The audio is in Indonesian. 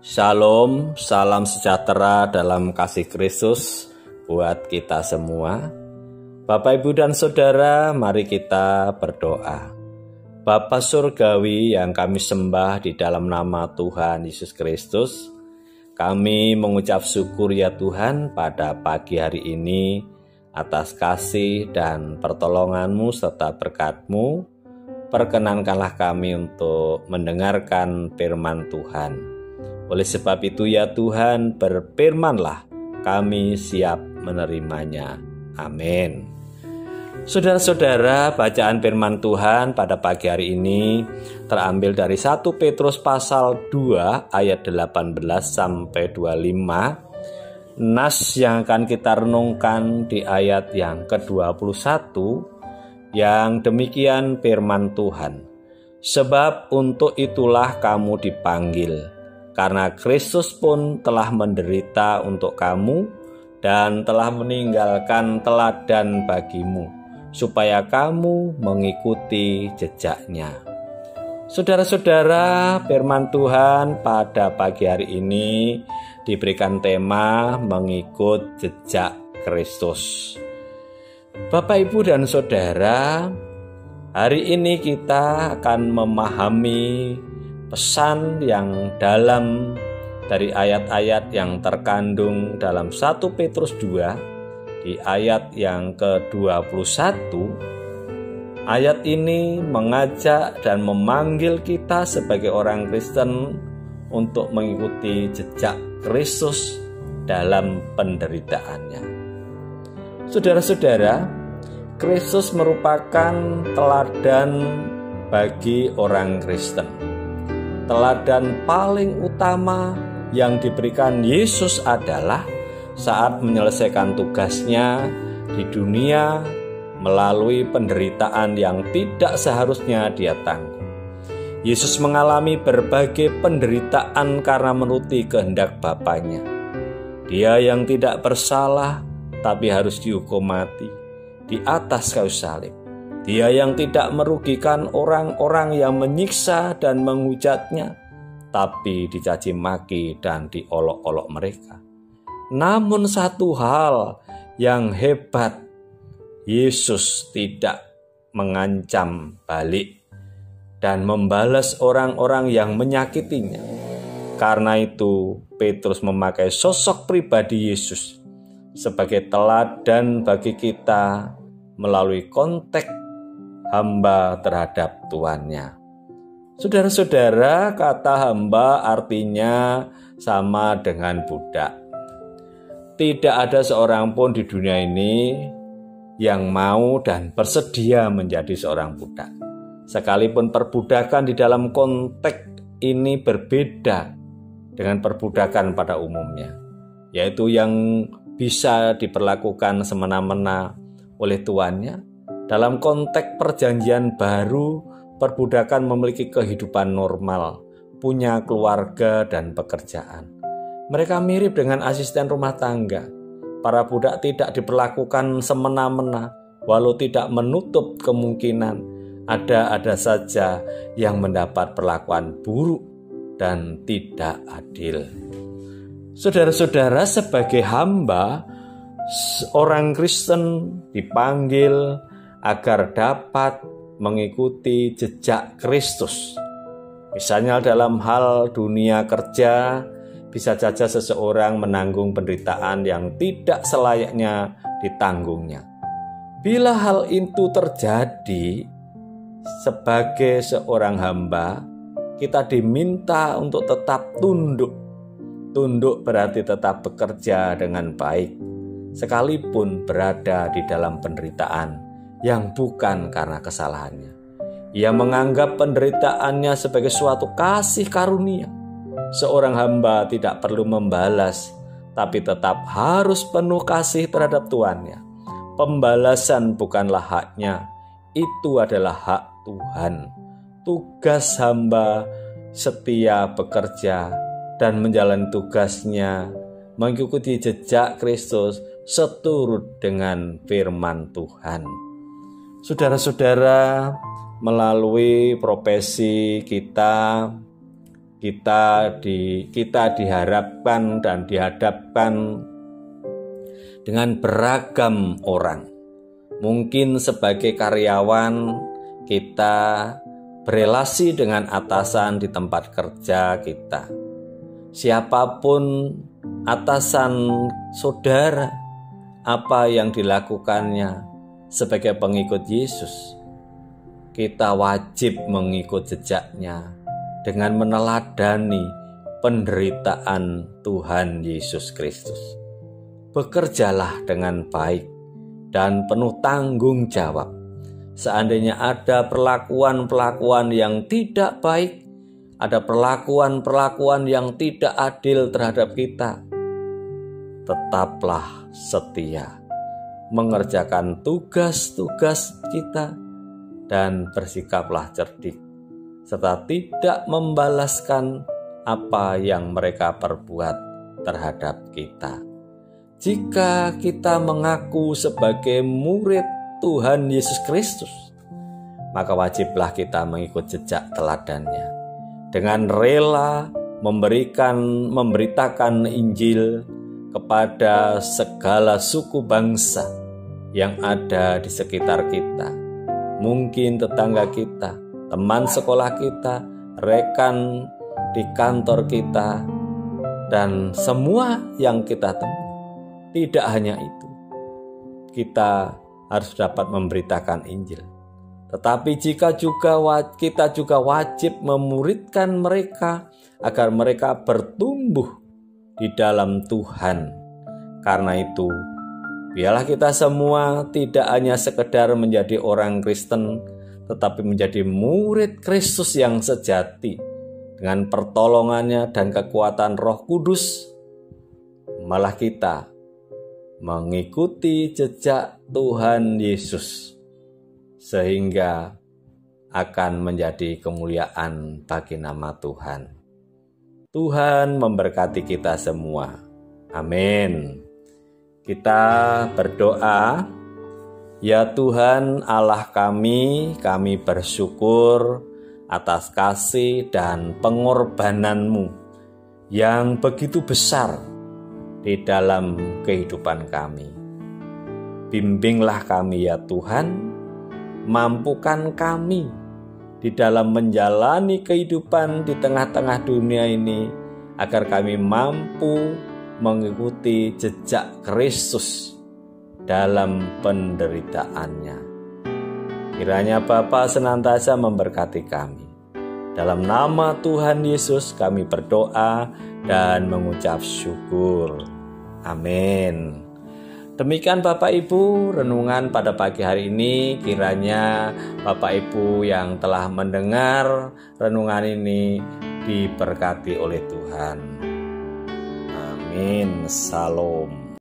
Shalom, salam sejahtera dalam kasih Kristus buat kita semua. Bapak, Ibu, dan Saudara, mari kita berdoa. Bapa Surgawi yang kami sembah di dalam nama Tuhan Yesus Kristus, kami mengucap syukur ya Tuhan pada pagi hari ini atas kasih dan pertolongan-Mu serta berkat-Mu. Perkenankanlah kami untuk mendengarkan firman Tuhan. Oleh sebab itu ya Tuhan, berfirmanlah, kami siap menerimanya. Amin. Saudara-saudara, bacaan firman Tuhan pada pagi hari ini terambil dari 1 Petrus pasal 2 ayat 18 sampai 25. Nas yang akan kita renungkan di ayat yang ke-21 yang demikian firman Tuhan. Sebab untuk itulah kamu dipanggil, karena Kristus pun telah menderita untuk kamu dan telah meninggalkan teladan bagimu, supaya kamu mengikuti jejaknya. Saudara-saudara, firman Tuhan pada pagi hari ini diberikan tema mengikut jejak Kristus. Bapak, Ibu, dan Saudara, hari ini kita akan memahami pesan yang dalam dari ayat-ayat yang terkandung dalam 1 Petrus 2 di ayat yang ke-21. Ayat ini mengajak dan memanggil kita sebagai orang Kristen untuk mengikuti jejak Kristus dalam penderitaannya. Saudara-saudara, Kristus merupakan teladan bagi orang Kristen. Teladan paling utama yang diberikan Yesus adalah saat menyelesaikan tugasnya di dunia melalui penderitaan yang tidak seharusnya dia tanggung. Yesus mengalami berbagai penderitaan karena menuruti kehendak Bapanya. Dia yang tidak bersalah tapi harus dihukum mati di atas kayu salib. Dia yang tidak merugikan orang-orang yang menyiksa dan menghujatnya, tapi dicaci maki dan diolok-olok mereka. Namun satu hal yang hebat, Yesus tidak mengancam balik dan membalas orang-orang yang menyakitinya. Karena itu, Petrus memakai sosok pribadi Yesus sebagai teladan bagi kita melalui konteks hamba terhadap tuannya. Saudara-saudara, kata hamba artinya sama dengan budak. Tidak ada seorang pun di dunia ini yang mau dan bersedia menjadi seorang budak. Sekalipun perbudakan di dalam konteks ini berbeda dengan perbudakan pada umumnya, yaitu yang bisa diperlakukan semena-mena oleh tuannya. Dalam konteks perjanjian baru, perbudakan memiliki kehidupan normal, punya keluarga dan pekerjaan. Mereka mirip dengan asisten rumah tangga. Para budak tidak diperlakukan semena-mena, walau tidak menutup kemungkinan ada saja yang mendapat perlakuan buruk dan tidak adil. Saudara-saudara, sebagai hamba, orang Kristen dipanggil agar dapat mengikuti jejak Kristus. Misalnya dalam hal dunia kerja, bisa saja seseorang menanggung penderitaan yang tidak selayaknya ditanggungnya. Bila hal itu terjadi, sebagai seorang hamba, kita diminta untuk tetap tunduk. Tunduk berarti tetap bekerja dengan baik, sekalipun berada di dalam penderitaan yang bukan karena kesalahannya. Ia menganggap penderitaannya sebagai suatu kasih karunia. Seorang hamba tidak perlu membalas, tapi tetap harus penuh kasih terhadap tuannya. Pembalasan bukanlah haknya, itu adalah hak Tuhan. Tugas hamba setia bekerja dan menjalani tugasnya mengikuti jejak Kristus seturut dengan firman Tuhan. Saudara-saudara, melalui profesi kita kita diharapkan dan dihadapkan dengan beragam orang. Mungkin sebagai karyawan kita berelasi dengan atasan di tempat kerja kita. Siapapun atasan saudara, apa yang dilakukannya sebagai pengikut Yesus, kita wajib mengikut jejaknya dengan meneladani penderitaan Tuhan Yesus Kristus. Bekerjalah dengan baik dan penuh tanggung jawab. Seandainya ada perlakuan-perlakuan yang tidak baik, ada perlakuan-perlakuan yang tidak adil terhadap kita, tetaplah setia mengerjakan tugas-tugas kita dan bersikaplah cerdik, serta tidak membalaskan apa yang mereka perbuat terhadap kita. Jika kita mengaku sebagai murid Tuhan Yesus Kristus, maka wajiblah kita mengikut jejak teladannya dengan rela memberitakan Injil kepada segala suku bangsa yang ada di sekitar kita. Mungkin tetangga kita, teman sekolah kita, rekan di kantor kita, dan semua yang kita temui. Tidak hanya itu, kita harus dapat memberitakan Injil. Tetapi kita juga wajib memuridkan mereka agar mereka bertumbuh di dalam Tuhan. Karena itu, biarlah kita semua tidak hanya sekedar menjadi orang Kristen, tetapi menjadi murid Kristus yang sejati. Dengan pertolongannya dan kekuatan Roh Kudus, malah kita mengikuti jejak Tuhan Yesus, sehingga akan menjadi kemuliaan bagi nama Tuhan. Tuhan memberkati kita semua. Amin. Kita berdoa. Ya Tuhan Allah kami bersyukur atas kasih dan pengorbanan-Mu yang begitu besar di dalam kehidupan kami. Bimbinglah kami ya Tuhan, mampukan kami di dalam menjalani kehidupan di tengah-tengah dunia ini, agar kami mampu mengikuti jejak Kristus dalam penderitaannya. Kiranya Bapa senantiasa memberkati kami. Dalam nama Tuhan Yesus kami berdoa dan mengucap syukur. Amin. Demikian Bapak Ibu renungan pada pagi hari ini. Kiranya Bapak Ibu yang telah mendengar renungan ini diberkati oleh Tuhan. Amin. Salam.